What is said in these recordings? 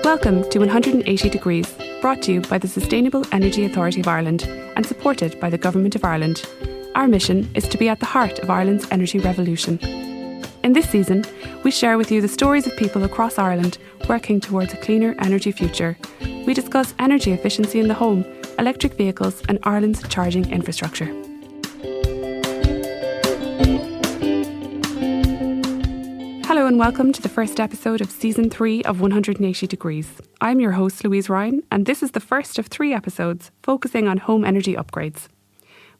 Welcome to 180 Degrees, brought to you by the Sustainable Energy Authority of Ireland and supported by the Government of Ireland. Our mission is to be at the heart of Ireland's energy revolution. In this season, we share with you the stories of people across Ireland working towards a cleaner energy future. We discuss energy efficiency in the home, electric vehicles and Ireland's charging infrastructure. Hello and welcome to the first episode of Season 3 of 180 Degrees. I'm your host Louise Ryan and this is the first of 3 episodes focusing on home energy upgrades.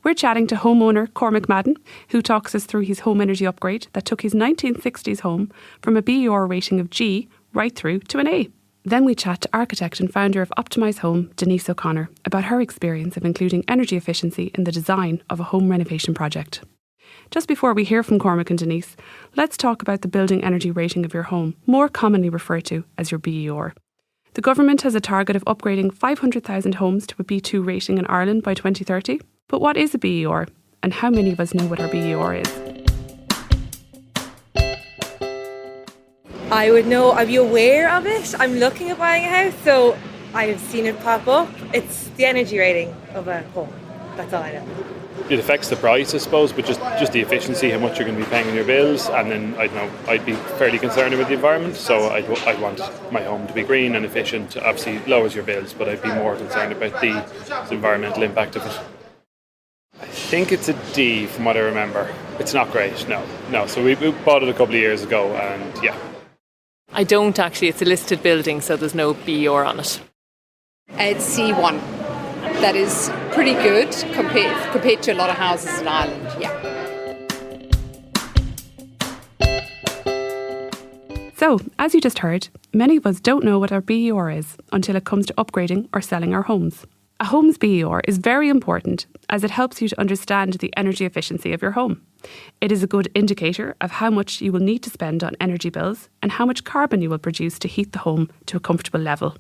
We're chatting to homeowner Cormac Madden, who talks us through his home energy upgrade that took his 1960s home from a BER rating of G right through to an A. Then we chat to architect and founder of Optimise Home, Denise O'Connor, about her experience of including energy efficiency in the design of a home renovation project. Just before we hear from Cormac and Denise, let's talk about the building energy rating of your home, more commonly referred to as your BER. The government has a target of upgrading 500,000 homes to a B2 rating in Ireland by 2030. But what is a BER, and how many of us know what our BER is? I would know, I'd be aware of it. I'm looking at buying a house, so I've seen it pop up. It's the energy rating of a home. That's all I know. It affects the price, I suppose, but just the efficiency, how much you're going to be paying on your bills, and then I'd be fairly concerned with the environment, so I'd want my home to be green and efficient. Obviously, it lowers your bills, but I'd be more concerned about the environmental impact of it. I think it's a D from what I remember. It's not great, no. So we bought it a couple of years ago, and yeah. I don't actually. It's a listed building, so there's no BER on it. It's C1. That is pretty good compared to a lot of houses in Ireland, yeah. So, as you just heard, many of us don't know what our BER is until it comes to upgrading or selling our homes. A home's BER is very important as it helps you to understand the energy efficiency of your home. It is a good indicator of how much you will need to spend on energy bills and how much carbon you will produce to heat the home to a comfortable level.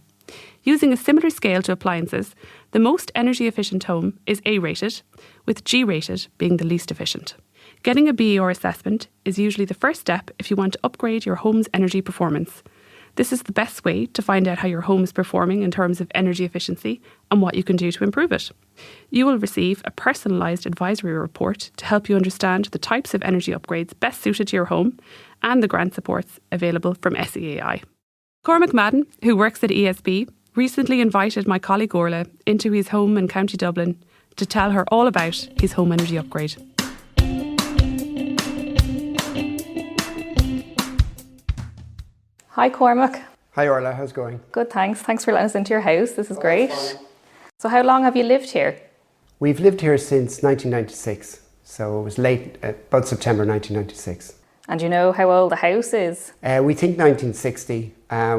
Using a similar scale to appliances, the most energy efficient home is A-rated, with G-rated being the least efficient. Getting a BER assessment is usually the first step if you want to upgrade your home's energy performance. This is the best way to find out how your home is performing in terms of energy efficiency and what you can do to improve it. You will receive a personalised advisory report to help you understand the types of energy upgrades best suited to your home and the grant supports available from SEAI. Cormac Madden, who works at ESB, recently invited my colleague Orla into his home in County Dublin to tell her all about his home energy upgrade. Hi Cormac. Hi Orla, how's it going? Good, thanks. Thanks for letting us into your house. This is great. So how long have you lived here? We've lived here since 1996, so it was late, about September 1996. And do you know how old the house is? We think 1960.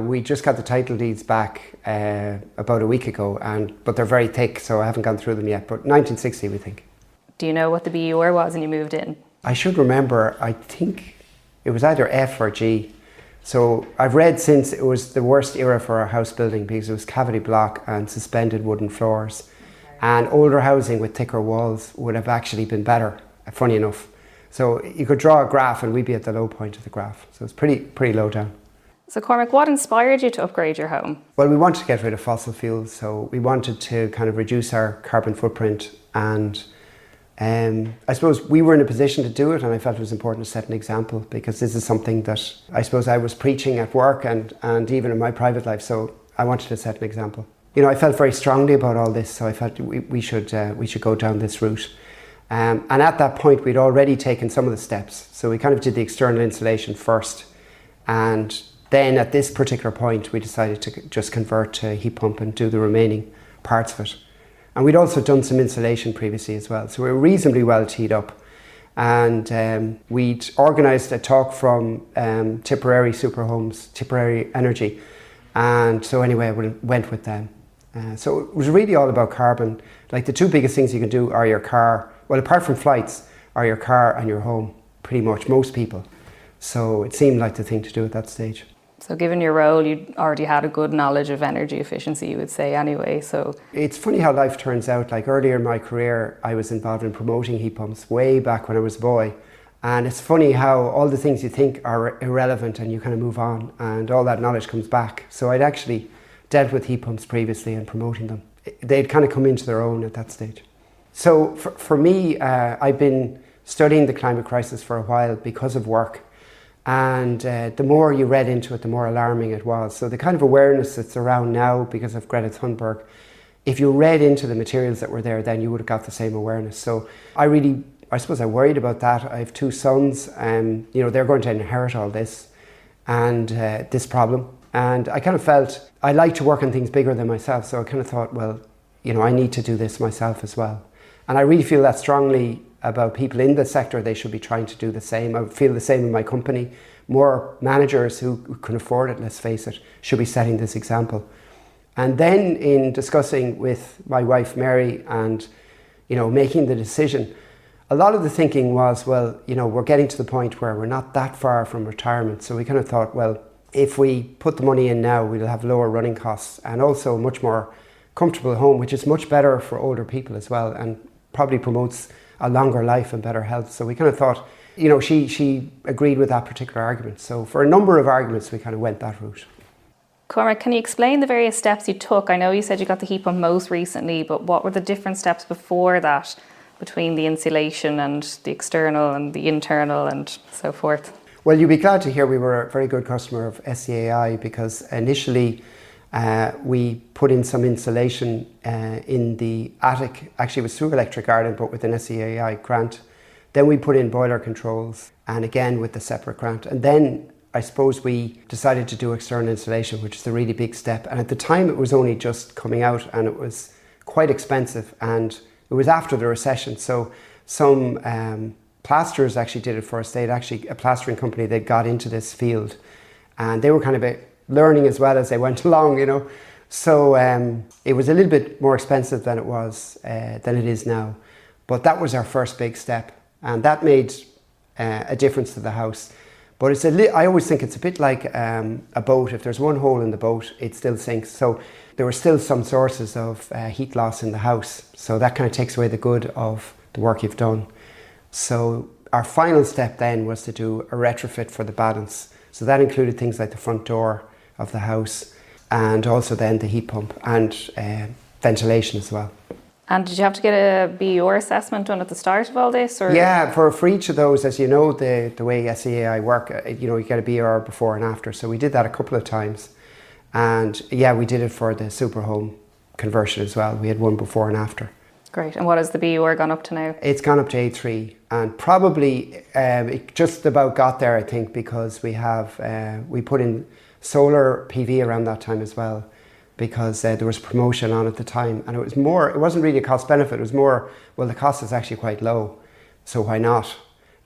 We just got the title deeds back about a week ago, but they're very thick, so I haven't gone through them yet, but 1960 we think. Do you know what the BER was when you moved in? I should remember, I think it was either F or G. So I've read since it was the worst era for our house building because it was cavity block and suspended wooden floors. And older housing with thicker walls would have actually been better, funny enough. So you could draw a graph and we'd be at the low point of the graph. So it's pretty low down. So Cormac, what inspired you to upgrade your home? Well, we wanted to get rid of fossil fuels. So we wanted to kind of reduce our carbon footprint, and I suppose we were in a position to do it, and I felt it was important to set an example because this is something that I suppose I was preaching at work and even in my private life, so I wanted to set an example. You know, I felt very strongly about all this, so I felt we should go down this route. And at that point, we'd already taken some of the steps. So we kind of did the external insulation first, and then at this particular point, we decided to just convert to heat pump and do the remaining parts of it. And we'd also done some insulation previously as well. So we were reasonably well teed up. And we'd organised a talk from Tipperary Super Homes, Tipperary Energy. And so anyway, I went with them. So it was really all about carbon. Like the two biggest things you can do are your car, well, apart from flights, are your car and your home, pretty much, most people. So it seemed like the thing to do at that stage. So given your role, you already had a good knowledge of energy efficiency, you would say anyway, so... It's funny how life turns out. Like earlier in my career, I was involved in promoting heat pumps way back when I was a boy. And it's funny how all the things you think are irrelevant and you kind of move on and all that knowledge comes back. So I'd actually dealt with heat pumps previously and promoting them. They'd kind of come into their own at that stage. So for me, I've been studying the climate crisis for a while because of work. And the more you read into it, the more alarming it was. So the kind of awareness that's around now because of Greta Thunberg, if you read into the materials that were there, then you would have got the same awareness. So I suppose I worried about that. I have two sons, they're going to inherit all this and this problem. And I kind of felt I like to work on things bigger than myself. So I kind of thought, well, I need to do this myself as well. And I really feel that strongly about people in the sector. They should be trying to do the same. I feel the same in my company. More managers who can afford it, let's face it, should be setting this example. And then in discussing with my wife, Mary, and, making the decision, a lot of the thinking was, well, we're getting to the point where we're not that far from retirement. So we kind of thought, well, if we put the money in now, we'll have lower running costs and also a much more comfortable home, which is much better for older people as well and probably promotes a longer life and better health. So we kind of thought, she agreed with that particular argument. So for a number of arguments, we kind of went that route. Cormac, can you explain the various steps you took? I know you said you got the heat pump most recently, but what were the different steps before that between the insulation and the external and the internal and so forth? Well, you'll be glad to hear we were a very good customer of SCAI because initially we put in some insulation in the attic. Actually, it was through Electric Ireland, but with an SCAI grant. Then we put in boiler controls, and again with the separate grant. And then I suppose we decided to do external insulation, which is a really big step. And at the time, it was only just coming out, and it was quite expensive. And it was after the recession, so some plasterers actually did it for us. They'd actually, a plastering company, they got into this field, and they were kind of learning as well as they went along, So it was a little bit more expensive than it is now. But that was our first big step, and that made a difference to the house. But I always think it's a bit like a boat. If there's one hole in the boat, it still sinks. So there were still some sources of heat loss in the house. So that kind of takes away the good of the work you've done. So our final step then was to do a retrofit for the balance. So that included things like the front door of the house and also then the heat pump and ventilation as well. And did you have to get a BER assessment done at the start of all this? Or? Yeah, for each of those, as you know, the way SCAI work, you get a BER before and after. So we did that a couple of times. And yeah, we did it for the super home conversion as well. We had one before and after. Great. And what has the BER gone up to now? It's gone up to A3, and probably it just about got there, I think, because we put in solar PV around that time as well, because there was promotion on at the time, and it wasn't really a cost benefit. It was more, well, the cost is actually quite low, so why not?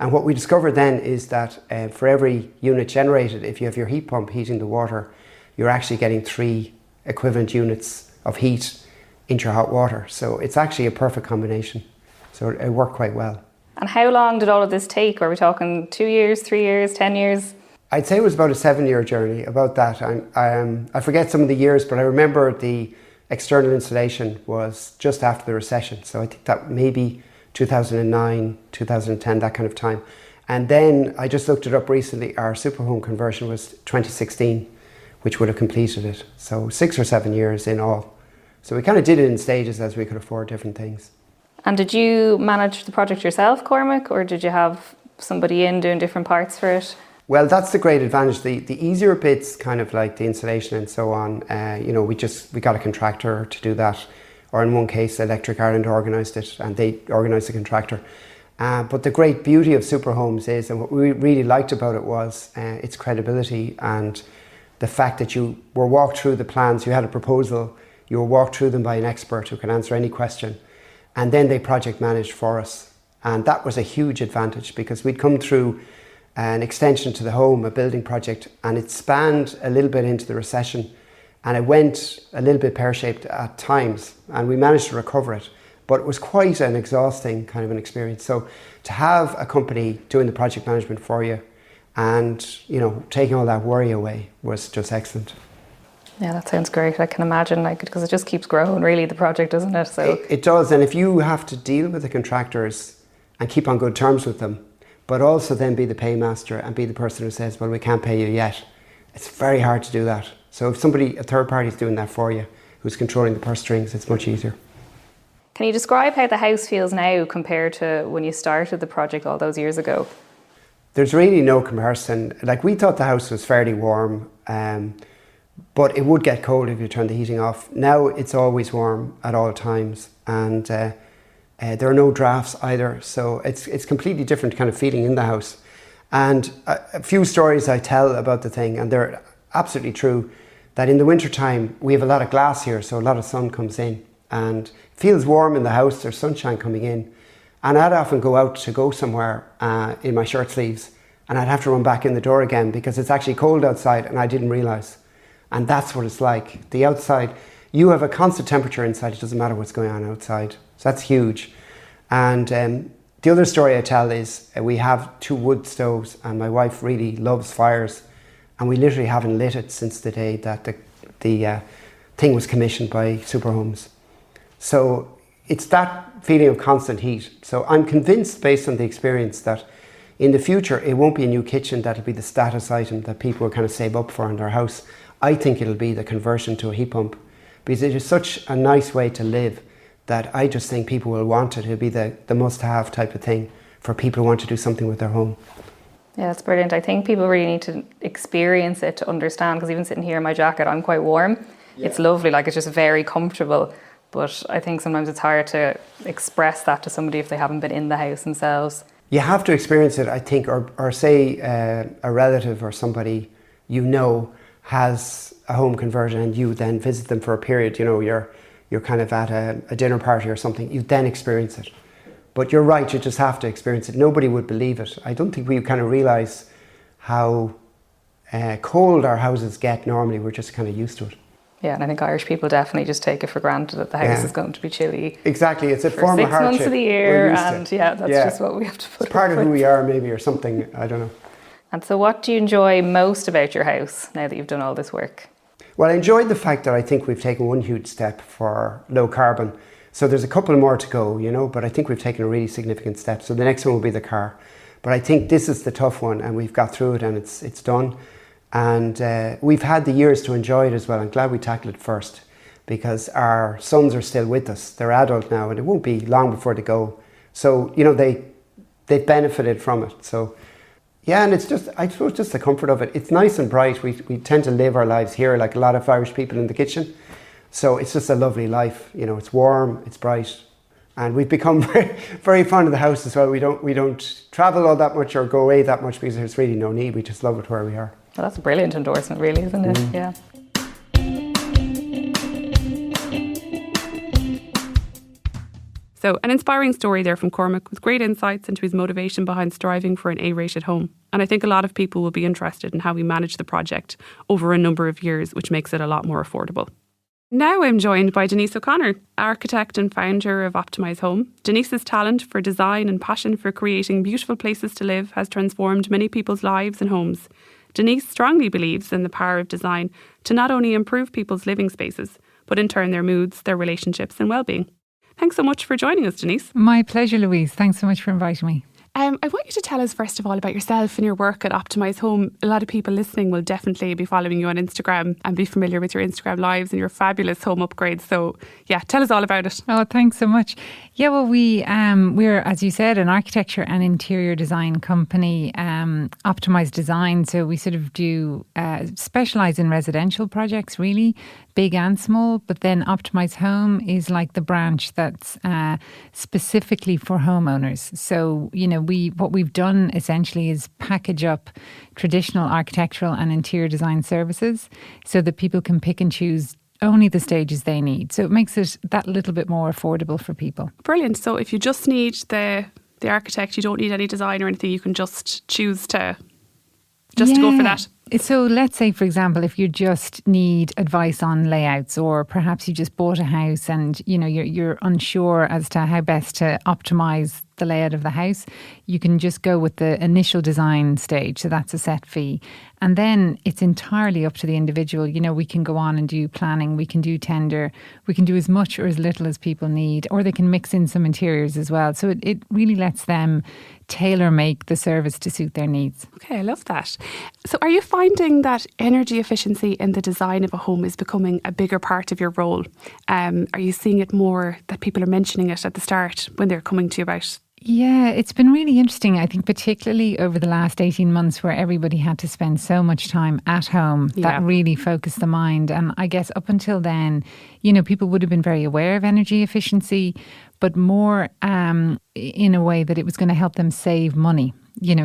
And what we discovered then is that for every unit generated, if you have your heat pump heating the water, you're actually getting 3 equivalent units of heat into your hot water. So it's actually a perfect combination. So it worked quite well. And how long did all of this take? Are we talking 2 years, 3 years, 10 years? I'd say it was about a 7-year journey, about that. I forget some of the years, but I remember the external installation was just after the recession. So I think that maybe 2009, 2010, that kind of time. And then I just looked it up recently. Our super home conversion was 2016, which would have completed it. So 6 or 7 years in all. So we kind of did it in stages as we could afford different things. And did you manage the project yourself, Cormac, or did you have somebody in doing different parts for it? Well, that's the great advantage. The easier bits, kind of like the insulation and so on, we got a contractor to do that. Or in one case, Electric Ireland organised it, and they organised the contractor. But the great beauty of super homes is, and what we really liked about it was its credibility and the fact that you were walked through the plans. You had a proposal, you were walked through them by an expert who can answer any question, and then they project managed for us. And that was a huge advantage because we'd come through an extension to the home, a building project, and it spanned a little bit into the recession, and it went a little bit pear-shaped at times, and we managed to recover it. But it was quite an exhausting kind of an experience. So to have a company doing the project management for you and, taking all that worry away was just excellent. Yeah, that sounds great. I can imagine, because it just keeps growing, really, the project, doesn't it? So it does, and if you have to deal with the contractors and keep on good terms with them, but also then be the paymaster and be the person who says, well, we can't pay you yet. It's very hard to do that. So if a third party is doing that for you, who's controlling the purse strings, it's much easier. Can you describe how the house feels now compared to when you started the project all those years ago? There's really no comparison. Like, we thought the house was fairly warm, but it would get cold if you turn the heating off. Now it's always warm at all times, and there are no drafts either. So it's completely different kind of feeling in the house. And a few stories I tell about the thing, and they're absolutely true, that in the winter time we have a lot of glass here, so a lot of sun comes in and it feels warm in the house. There's sunshine coming in, and I'd often go out to go somewhere in my shirt sleeves, and I'd have to run back in the door again because it's actually cold outside and I didn't realise. And that's what it's like. The outside, you have a constant temperature inside. It doesn't matter what's going on outside. So that's huge. And the other story I tell is we have 2 wood stoves, and my wife really loves fires, and we literally haven't lit it since the day that the thing was commissioned by Superhomes. So it's that feeling of constant heat. So I'm convinced, based on the experience, that in the future it won't be a new kitchen that'll be the status item that people will kind of save up for in their house. I think it'll be the conversion to a heat pump, because it is such a nice way to live that I just think people will want it. It'll be the must-have type of thing for people who want to do something with their home. Yeah, it's brilliant. I think people really need to experience it to understand, because even sitting here in my jacket, I'm quite warm. Yeah. It's lovely, like, it's just very comfortable. But I think sometimes it's hard to express that to somebody if they haven't been in the house themselves. You have to experience it, I think, or say a relative or somebody you know has a home conversion, and you then visit them for a period. You know, you're kind of at a dinner party or something. You then experience it. But you're right, you just have to experience it. Nobody would believe it. I don't think we kind of realise how cold our houses get normally. We're just kind of used to it. Yeah, and I think Irish people definitely just take it for granted that the house is going to be chilly. Exactly, it's a form of hardship. 6 months of the year, and that's just what we have to put up with. It's part of who we are, maybe, or something, I don't know. And so what do you enjoy most about your house now that you've done all this work? Well, I enjoyed the fact that I think we've taken one huge step for low carbon. So there's a couple more to go, you know, but I think we've taken a really significant step. So the next one will be the car. But I think this is the tough one, and we've got through it, and it's done. And we've had the years to enjoy it as well. I'm glad we tackled it first, because our sons are still with us. They're adult now, and it won't be long before they go. So, you know, they've benefited from it. So, yeah, and it's just, I suppose, just the comfort of it. It's nice and bright. We tend to live our lives here like a lot of Irish people in the kitchen. So it's just a lovely life. You know, it's warm, it's bright. And we've become very, very fond of the house as well. We don't travel all that much or go away that much because there's really no need. We just love it where we are. Well, that's a brilliant endorsement, really, isn't it? Yeah. So, an inspiring story there from Cormac with great insights into his motivation behind striving for an A-rated home. And I think a lot of people will be interested in how we manage the project over a number of years, which makes it a lot more affordable. Now I'm joined by Denise O'Connor, architect and founder of Optimise Home. Denise's talent for design and passion for creating beautiful places to live has transformed many people's lives and homes. Denise strongly believes in the power of design to not only improve people's living spaces, but in turn their moods, their relationships and well-being. Thanks so much for joining us, Denise. My pleasure, Louise. Thanks so much for inviting me. I want you to tell us first of all about yourself and your work at Optimise Home. A lot of people listening will definitely be following you on Instagram and be familiar with your Instagram lives and your fabulous home upgrades. So yeah, tell us all about it. Oh, thanks so much. Yeah, well, we're, as you said, an architecture and interior design company, Optimise Design. So we sort of do specialise in residential projects, really, big and small. But then Optimise Home is like the branch that's specifically for homeowners. So, you know, what we've done essentially is package up traditional architectural and interior design services so that people can pick and choose only the stages they need. So it makes it that little bit more affordable for people. Brilliant. So if you just need the architect, you don't need any design or anything, you can just choose to go for that. So let's say, for example, if you just need advice on layouts, or perhaps you just bought a house and you know you're unsure as to how best to optimise the layout of the house, you can just go with the initial design stage. So that's a set fee. And then it's entirely up to the individual. You know, we can go on and do planning, we can do tender, we can do as much or as little as people need, or they can mix in some interiors as well. So it really lets them tailor make the service to suit their needs. Okay, I love that. So are you finding that energy efficiency in the design of a home is becoming a bigger part of your role? Are you seeing it more that people are mentioning it at the start when they're coming to you about? Yeah, it's been really interesting. I think particularly over the last 18 months where everybody had to spend so much time at home, that really focused the mind. And I guess up until then, people would have been very aware of energy efficiency, but more in a way that it was going to help them save money.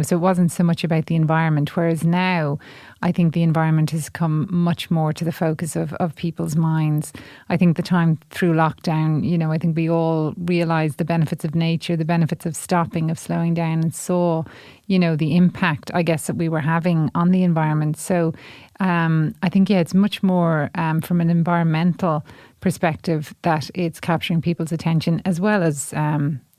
So it wasn't so much about the environment. Whereas now, I think the environment has come much more to the focus of people's minds. I think the time through lockdown, I think we all realised the benefits of nature, the benefits of stopping, of slowing down, and saw, the impact, I guess, that we were having on the environment. So I think, it's much more from an environmental perspective that it's capturing people's attention, as well as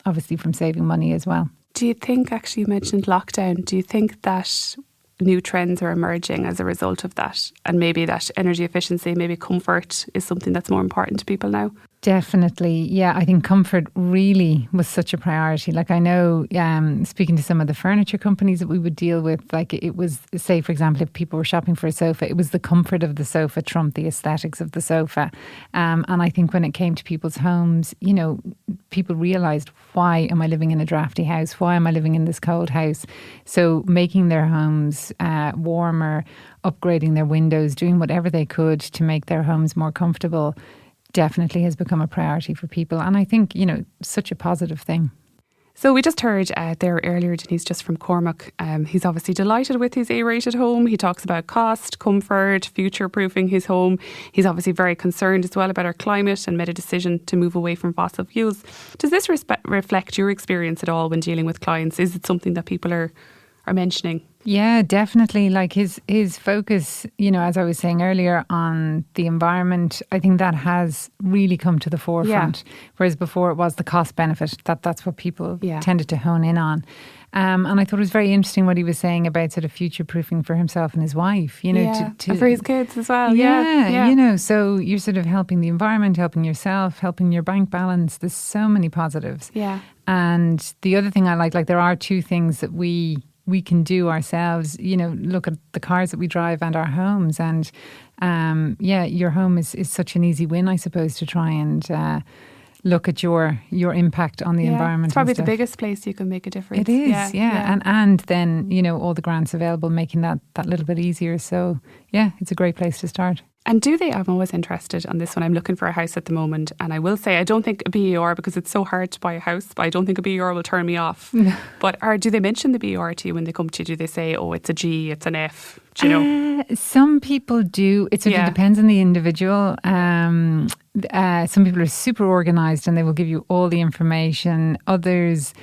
obviously from saving money as well. Do you think, actually you mentioned lockdown, do you think that new trends are emerging as a result of that? And maybe that energy efficiency, maybe comfort is something that's more important to people now? Definitely. Yeah, I think comfort really was such a priority. Like I know, speaking to some of the furniture companies that we would deal with, like it was, say, for example, if people were shopping for a sofa, it was the comfort of the sofa trumped the aesthetics of the sofa. And I think when it came to people's homes, people realised, why am I living in a drafty house? Why am I living in this cold house? So making their homes warmer, upgrading their windows, doing whatever they could to make their homes more comfortable definitely has become a priority for people. And I think, such a positive thing. So we just heard there earlier, Denise, just from Cormac. He's obviously delighted with his A-rated home. He talks about cost, comfort, future-proofing his home. He's obviously very concerned as well about our climate and made a decision to move away from fossil fuels. Does this reflect your experience at all when dealing with clients? Is it something that people are mentioning? Yeah, definitely. Like his focus, as I was saying earlier, on the environment, I think that has really come to the forefront. Yeah. Whereas before it was the cost benefit, that's what people tended to hone in on. And I thought it was very interesting what he was saying about sort of future proofing for himself and his wife, and for his kids as well. So you're sort of helping the environment, helping yourself, helping your bank balance. There's so many positives. Yeah. And the other thing I like there are two things that we can do ourselves, look at the cars that we drive and our homes. And your home is such an easy win, I suppose, to try and look at your impact on the environment. It's probably the biggest place you can make a difference. It is, And then, all the grants available, making that little bit easier. So, it's a great place to start. And I'm always interested on this one. I'm looking for a house at the moment, and I will say I don't think a BER, because it's so hard to buy a house, but I don't think a BER will turn me off. No. But do they mention the BER to you when they come to you? Do they say, oh, it's a G, it's an F? Do you know? Some people do. It sort of depends on the individual. Some people are super organised and they will give you all the information. Others,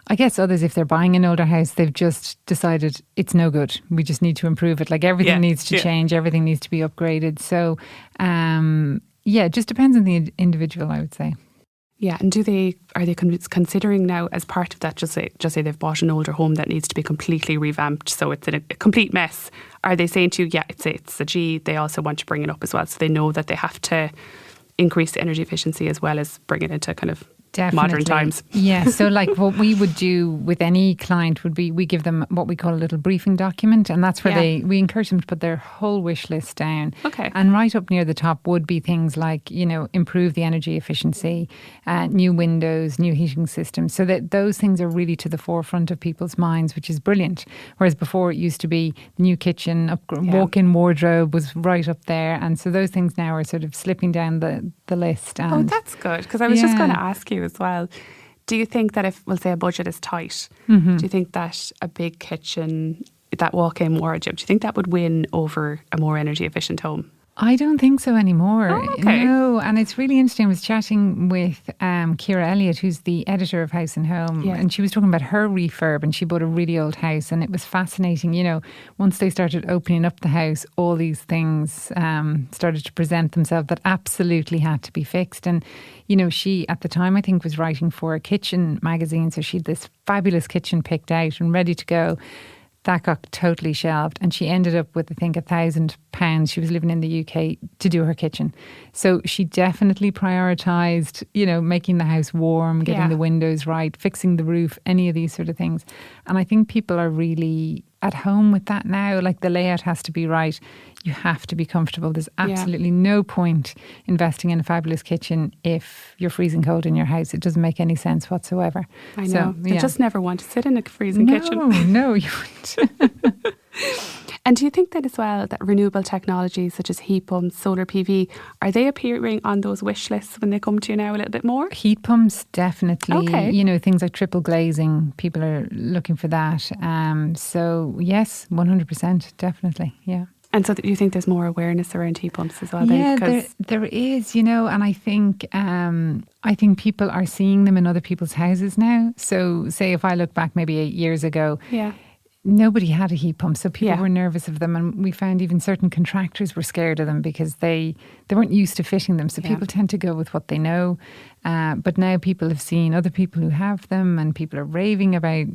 if they're buying an older house, they've just decided it's no good. We just need to improve it. Like everything needs to change. Everything needs to be upgraded. So, it just depends on the individual, I would say. Yeah, and are they considering now as part of that, just say they've bought an older home that needs to be completely revamped, so it's in a complete mess. Are they saying to you, it's a G, they also want to bring it up as well, so they know that they have to increase the energy efficiency as well as bring it into kind of modern times? Yeah, so like what we would do with any client would be we give them what we call a little briefing document, and that's where we encourage them to put their whole wish list down. Okay. And right up near the top would be things like, improve the energy efficiency, new windows, new heating systems, so that those things are really to the forefront of people's minds, which is brilliant. Whereas before it used to be the new kitchen, walk-in wardrobe was right up there, and so those things now are sort of slipping down the list. And that's good, because I was just going to ask you as well, do you think that if, we'll say, a budget is tight, do you think that a big kitchen, that walk-in wardrobe, do you think that would win over a more energy efficient home? I don't think so anymore. Oh, okay. No, and it's really interesting. I was chatting with Ciara Elliott, who's the editor of House and Home, and she was talking about her refurb, and she bought a really old house, and it was fascinating. Once they started opening up the house, all these things started to present themselves that absolutely had to be fixed. And she at the time I think was writing for a kitchen magazine, so she had this fabulous kitchen picked out and ready to go. that got totally shelved, and she ended up with, I think, £1,000. She was living in the UK to do her kitchen. So she definitely prioritised, making the house warm, getting the windows right, fixing the roof, any of these sort of things. And I think people are really at home with that now. Like, the layout has to be right. You have to be comfortable. There's absolutely no point investing in a fabulous kitchen if you're freezing cold in your house. It doesn't make any sense whatsoever. I know. I just never want to sit in a freezing kitchen. No, you wouldn't. And do you think that as well, that renewable technologies such as heat pumps, solar PV, are they appearing on those wish lists when they come to you now a little bit more? Heat pumps, definitely. Okay. Things like triple glazing, people are looking for that. So yes, 100%, definitely, yeah. And so you think there's more awareness around heat pumps as well? Yeah, then? there is, and I think people are seeing them in other people's houses now. So say if I look back maybe 8 years ago, nobody had a heat pump, so people were nervous of them, and we found even certain contractors were scared of them because they weren't used to fitting them. So people tend to go with what they know. But now people have seen other people who have them, and people are raving about,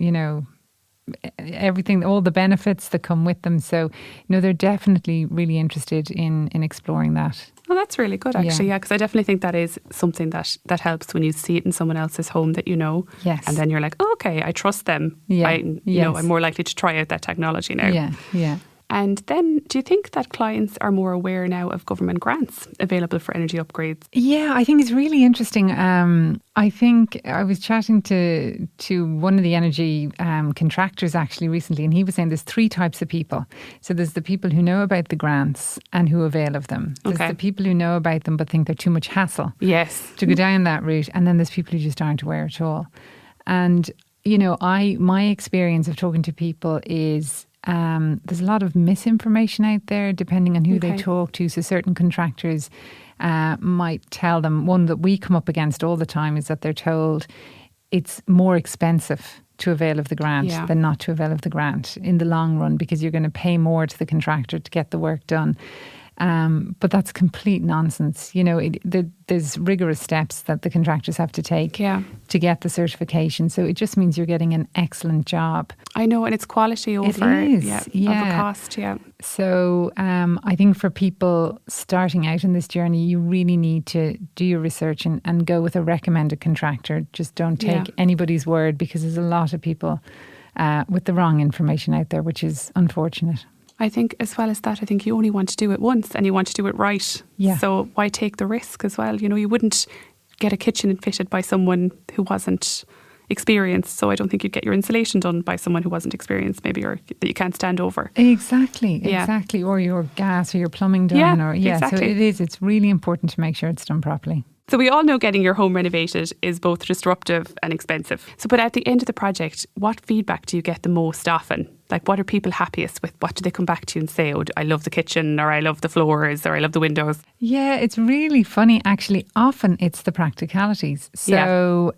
everything, all the benefits that come with them. So, they're definitely really interested in exploring that. Well, that's really good, actually. Yeah, because I definitely think that is something that helps when you see it in someone else's home that you know. Yes. And then you're like, oh, okay, I trust them. Yeah. I'm more likely to try out that technology now. Yeah, yeah. And then, do you think that clients are more aware now of government grants available for energy upgrades? Yeah, I think it's really interesting. I think I was chatting to one of the energy contractors actually recently, and he was saying there's 3 types of people. So there's the people who know about the grants and who avail of them. There's the people who know about them but think they're too much hassle to go down that route. And then there's people who just aren't aware at all. And, my experience of talking to people is there's a lot of misinformation out there depending on who they talk to. So certain contractors might tell them, one that we come up against all the time is that they're told it's more expensive to avail of the grant than not to avail of the grant in the long run, because you're going to pay more to the contractor to get the work done. But that's complete nonsense. There's rigorous steps that the contractors have to take to get the certification. So it just means you're getting an excellent job. I know, and it's quality over over cost. Yeah. So I think for people starting out in this journey, you really need to do your research and go with a recommended contractor. Just don't take anybody's word, because there's a lot of people with the wrong information out there, which is unfortunate. I think as well as that, I think you only want to do it once and you want to do it right. Yeah. So why take the risk as well? You wouldn't get a kitchen fitted by someone who wasn't experienced. So I don't think you'd get your insulation done by someone who wasn't experienced, maybe, or that you can't stand over. Exactly. Or your gas or your plumbing done. Exactly. So it's really important to make sure it's done properly. So we all know getting your home renovated is both disruptive and expensive. So, but at the end of the project, what feedback do you get the most often? Like, what are people happiest with? What do they come back to you and say? Oh, I love the kitchen, or I love the floors, or I love the windows? Yeah, it's really funny, actually. Often it's the practicalities. So,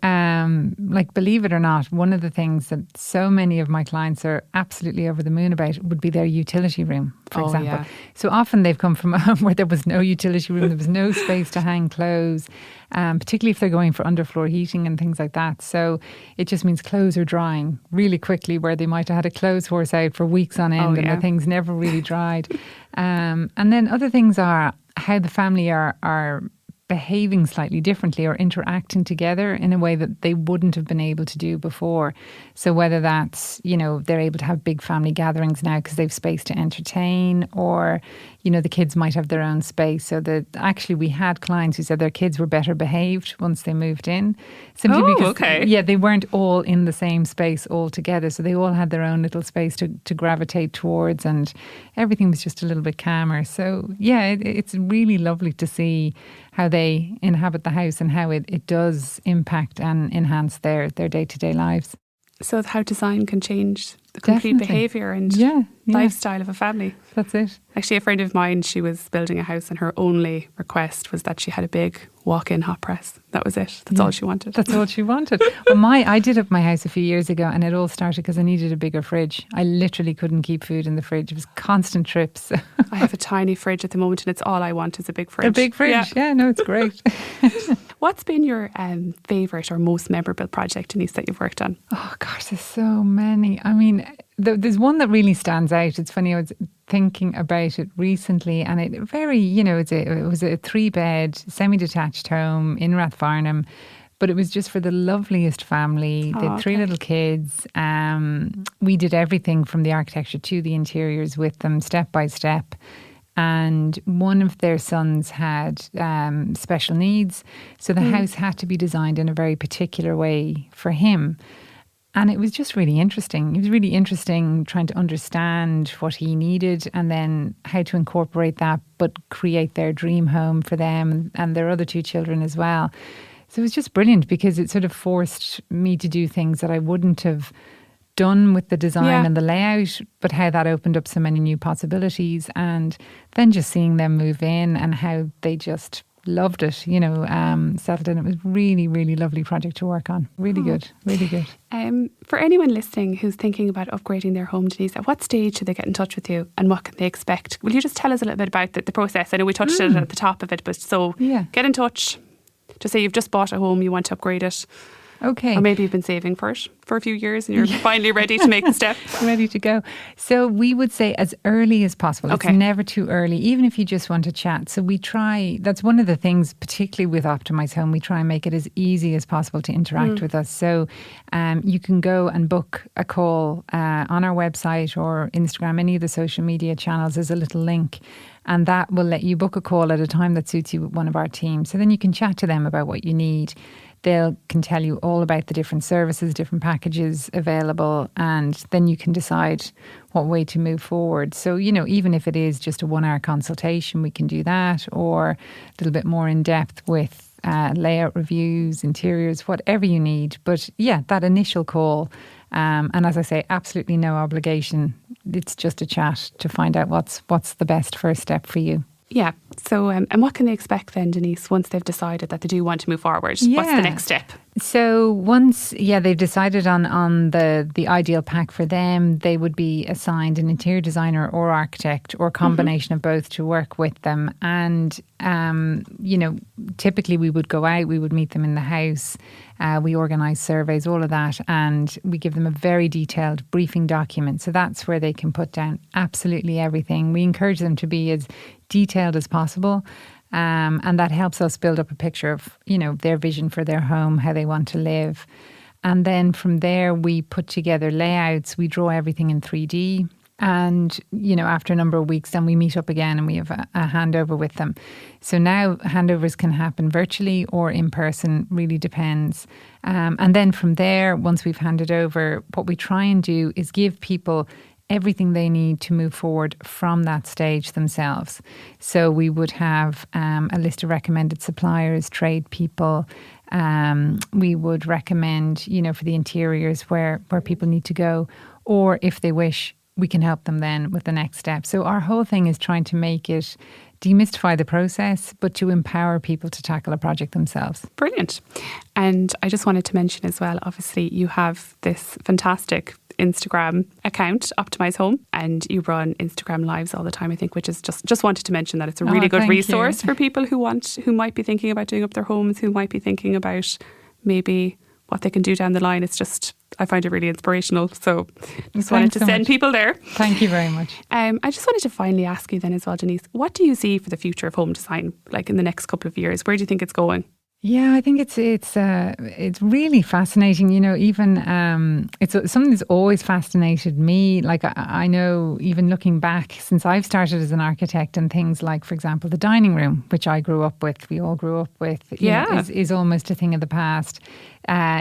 believe it or not, one of the things that so many of my clients are absolutely over the moon about would be their utility room, for example. Yeah. So often they've come from a home where there was no utility room, there was no space to hang clothes. Particularly if they're going for underfloor heating and things like that. So it just means clothes are drying really quickly, where they might have had a clothes horse out for weeks on end and the things never really dried. And then other things are how the family are behaving slightly differently or interacting together in a way that they wouldn't have been able to do before. So whether that's, they're able to have big family gatherings now because they've space to entertain, or, the kids might have their own space. So that actually we had clients who said their kids were better behaved once they moved in. Simply because they weren't all in the same space all together. So they all had their own little space to gravitate towards, and everything was just a little bit calmer. So it's really lovely to see how they inhabit the house and how it does impact and enhance their day-to-day lives. So how design can change the complete behaviour and lifestyle of a family. That's it. Actually, a friend of mine, she was building a house and her only request was that she had a big walk-in hot press. That was it. That's all she wanted. That's all she wanted. Well, I did up my house a few years ago, and it all started because I needed a bigger fridge. I literally couldn't keep food in the fridge. It was constant trips. I have a tiny fridge at the moment, and it's all I want is a big fridge. A big fridge. Yeah, no, it's great. What's been your favourite or most memorable project, Denise, that you've worked on? Oh gosh, there's so many. I mean, there's one that really stands out. It's funny, I was thinking about it recently, and it very, it was a 3-bed, semi-detached home in Rathfarnham, but it was just for the loveliest family. They had 3 little kids. We did everything from the architecture to the interiors with them, step by step. And one of their sons had special needs. So the house had to be designed in a very particular way for him. And it was just really interesting. It was really interesting trying to understand what he needed and then how to incorporate that, but create their dream home for them and their other 2 children as well. So it was just brilliant because it sort of forced me to do things that I wouldn't have done with the design and the layout, but how that opened up so many new possibilities. And then just seeing them move in and how they just loved it, settled in. It was really, really lovely project to work on. Really good, really good. For anyone listening who's thinking about upgrading their home, Denise, at what stage should they get in touch with you and what can they expect? Will you just tell us a little bit about the process? I know we touched it at the top of it, but get in touch. Just say you've just bought a home, you want to upgrade it. Okay. Or maybe you've been saving for it for a few years and you're finally ready to make the step. Ready to go. So we would say as early as possible. Okay. It's never too early, even if you just want to chat. So we try, that's one of the things, particularly with Optimise Home, we try and make it as easy as possible to interact with us. So you can go and book a call on our website or Instagram, any of the social media channels. There's a little link. And that will let you book a call at a time that suits you with one of our team. So then you can chat to them about what you need. They can tell you all about the different services, different packages available, and then you can decide what way to move forward. So, even if it is just a 1-hour consultation, we can do that, or a little bit more in depth with layout reviews, interiors, whatever you need. But yeah, that initial call. And as I say, absolutely no obligation. It's just a chat to find out what's the best first step for you. Yeah. So, and what can they expect then, Denise, once they've decided that they do want to move forward? Yeah. What's the next step? So once, they've decided on the ideal pack for them, they would be assigned an interior designer or architect or a combination of both to work with them. And, typically we would go out, we would meet them in the house, we organise surveys, all of that, and we give them a very detailed briefing document. So that's where they can put down absolutely everything. We encourage them to be as detailed as possible. And that helps us build up a picture of, their vision for their home, how they want to live. And then from there, we put together layouts. We draw everything in 3D. And, after a number of weeks, then we meet up again and we have a handover with them. So now handovers can happen virtually or in person, really depends. And then from there, once we've handed over, what we try and do is give people everything they need to move forward from that stage themselves. So we would have a list of recommended suppliers, trade people. We would recommend, for the interiors where people need to go, or if they wish, we can help them then with the next step. So our whole thing is trying to make it demystify the process, but to empower people to tackle a project themselves. Brilliant. And I just wanted to mention as well, obviously you have this fantastic Instagram account, Optimise Home, and you run Instagram lives all the time, I think, which is just wanted to mention that it's a really good resource for people who might be thinking about doing up their homes, who might be thinking about maybe what they can do down the line. It's just, I find it really inspirational. So just wanted to send people there. Thank you very much. I just wanted to finally ask you then as well, Denise, what do you see for the future of home design, like in the next couple of years? Where do you think it's going? Yeah, I think it's really fascinating. Even it's something that's always fascinated me. Like I know, even looking back, since I've started as an architect, and things like, for example, the dining room, which I grew up with, we all grew up with, is almost a thing of the past.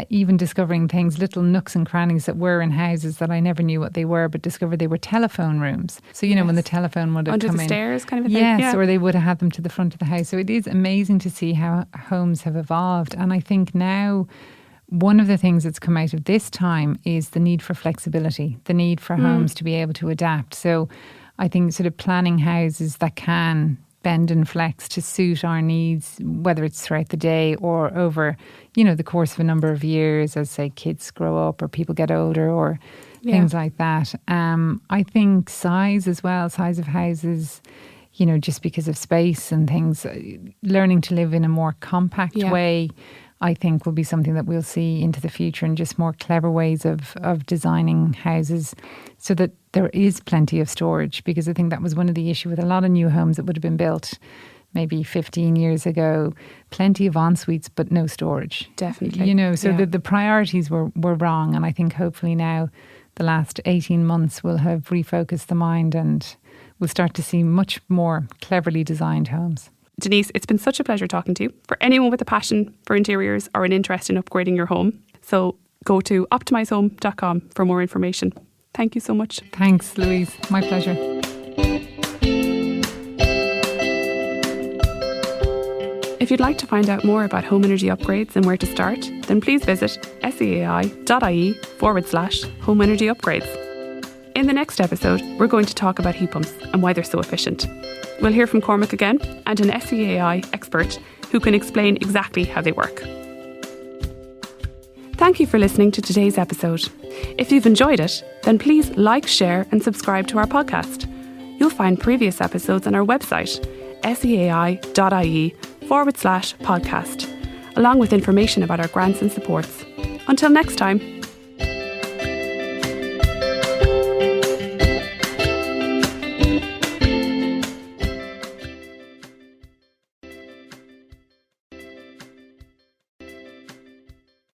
Even discovering things, little nooks and crannies that were in houses that I never knew what they were, but discovered they were telephone rooms. So, when the telephone would have under come the in. stairs kind of a thing. Yes, or they would have had them to the front of the house. So it is amazing to see how homes have evolved. And I think now one of the things that's come out of this time is the need for flexibility, the need for homes to be able to adapt. So I think sort of planning houses that can bend and flex to suit our needs, whether it's throughout the day or over, the course of a number of years as, say, kids grow up or people get older or things like that. I think size as well, size of houses, just because of space and things. Learning to live in a more compact way, I think, will be something that we'll see into the future, and just more clever ways of designing houses so that there is plenty of storage, because I think that was one of the issues with a lot of new homes that would have been built maybe 15 years ago. Plenty of en-suites, but no storage. Definitely. The priorities were wrong. And I think hopefully now the last 18 months will have refocused the mind, and we'll start to see much more cleverly designed homes. Denise, it's been such a pleasure talking to you. For anyone with a passion for interiors or an interest in upgrading your home, so go to optimizehome.com for more information. Thank you so much. Thanks, Louise. My pleasure. If you'd like to find out more about home energy upgrades and where to start, then please visit seai.ie/home energy upgrades. In the next episode, we're going to talk about heat pumps and why they're so efficient. We'll hear from Cormac again, and an SEAI expert who can explain exactly how they work. Thank you for listening to today's episode. If you've enjoyed it, then please like, share and subscribe to our podcast. You'll find previous episodes on our website, seai.ie/podcast, along with information about our grants and supports. Until next time.